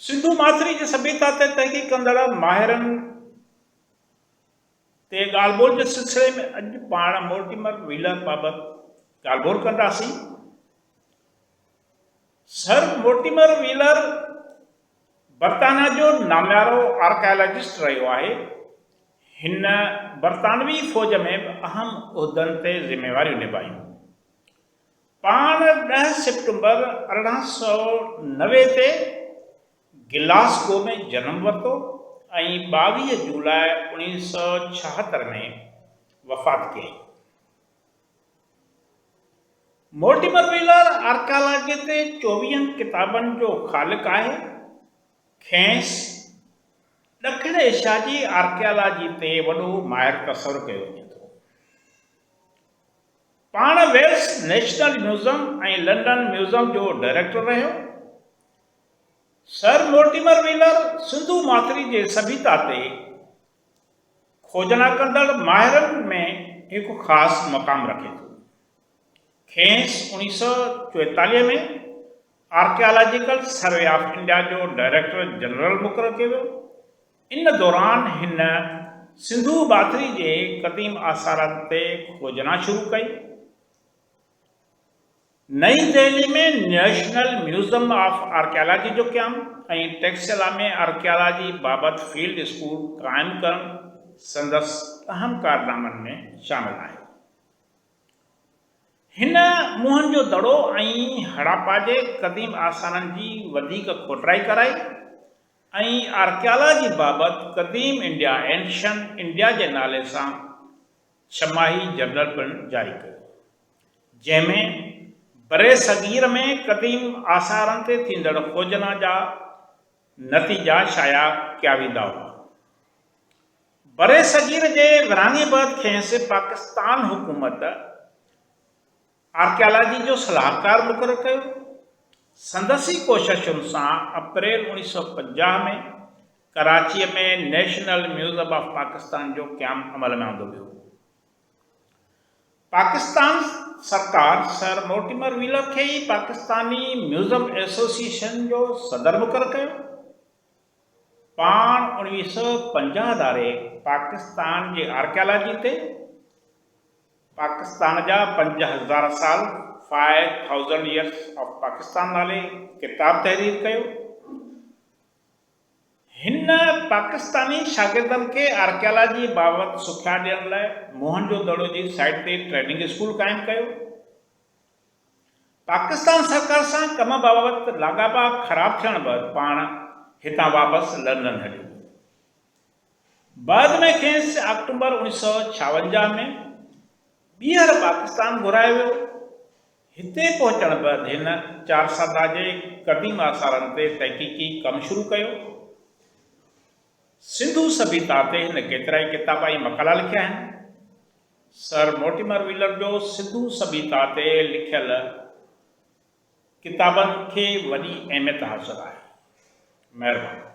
सिंधु माथिरी जी सभ्यता ते तहक़ीक़ कंदड़ माहिरनि ते ॻाल्हि ॿोल जे सिलसिले में अॼु पाण मोर्टिमर व्हीलर बाबति ॻाल्हि ॿोल कंदासीं। सर मोर्टिमर व्हीलर बर्तानिया जो नामियारो आर्कियालॉजिस्ट रहियो आहे। हिन बर्तानवी फ़ौज में बि अहम उहिदनि ते ज़िम्मेवारियूं निभायूं। पाण 10 सितंबर 1890 ते गिलासगो में जनम वरितो ऐं 22 जुलाई 1976 में वफ़ात कई। मोर्टिमर व्हीलर आर्कियालॉजी ते 24 किताबनि जो ख़ालिक़ आहे। खेसि ॾखिण एशिया जी आर्कियालॉजी ते वॾो माहिर तसवुरु कयो वञे थो। पाण वेल्स नेशनल म्यूज़ियम ऐं लंडन म्यूज़ियम जो डायरेक्टर रहियो। सर मोर्टिमर व्हीलर सिंधु माथिरी जे सभ्यता ते खोजना कंदड़ माहिरनि में हिकु ख़ासि मक़ाम रखे थो। खेसि 1944 में आर्कियालॉजिकल सर्वे ऑफ इंडिया जो डायरेक्टर जनरल मुक़ररु कयो वियो। इन दौरान हिन सिंधु माथिरी जे क़दीम आसारनि ते खोजना शुरू कई। नई दिल्ली में नेशनल म्यूज़ियम ऑफ आर्कियालॉजी जो क़यामु ऐं टेक्सला में आर्कियालॉजी बाबति फील्ड स्कूल क़ाइमु करणु संदसि अहम कारनामनि में शामिल आहे। हिन मुहनि जो दड़ो ऐं हड़प्पा जे क़दीम आसारनि जी वधीक खोटराई कराई ऐं आर्कियालॉजी बाबति क़दीम इंडिया एंशियंट इंडिया जे नाले सां छमाही जर्नल पिणु जारी कयो, जंहिंमें बरे सगीर में क़दीम आसारनि ते थींदड़ खोजना जा नतीजा शाया कया वेंदा हुआ। बरे सगीर जे विरहाङे बैदि खेसि पाकिस्तान हुकूमत आर्कियालॉजी जो सलाहकार मुक़ररु कयो। संदसी कोशिशुनि सां अप्रैल 1950 में कराचीअ में नेशनल म्यूज़ियम ऑफ पाकिस्तान जो क़यामु अमल में आंदो वियो। पाकिस्तान सरकार सर मोर्टिमर व्हीलर खे ई पाकिस्तानी म्यूज़ियम एसोसिएशन जो सदर मुक़ररु कयो। पाण 1950 धारे पाकिस्तान जे आर्कियालॉजी ते पाकिस्तान जा 5000 साल 5000 years of पाकिस्तान नाले किताब तहरीर कयो। हिन पाकिस्तानी शागिर्दनि खे आर्कियालॉजी बाबति सिख्या ॾियण लाइ मोहन जो दड़ो जी साइट ते ट्रेनिंग स्कूल क़ाइमु कयो। पाकिस्तान सरकार सां कम बाबति लाॻापा ख़राब थियण बैदि पाण हितां वापसि लंडन हलियो। बाद में खेसि अक्टूबर 1956 में ॿीहर पाकिस्तान घुरायो वियो। हिते पहुचण बैदि हिन चारसादा जे क़दीम आसारनि ते तहक़ीक़ी कमु शुरू कयो। सिंधु सभ्यता ते हिन केतिरा ई किताब ऐं मक़ाला लिखिया आहिनि। सर मोर्टिमर व्हीलर जो सिंधु सभ्यता ते लिखियल किताबनि खे वॾी अहमियत हासिलु आहे। महिरबानी।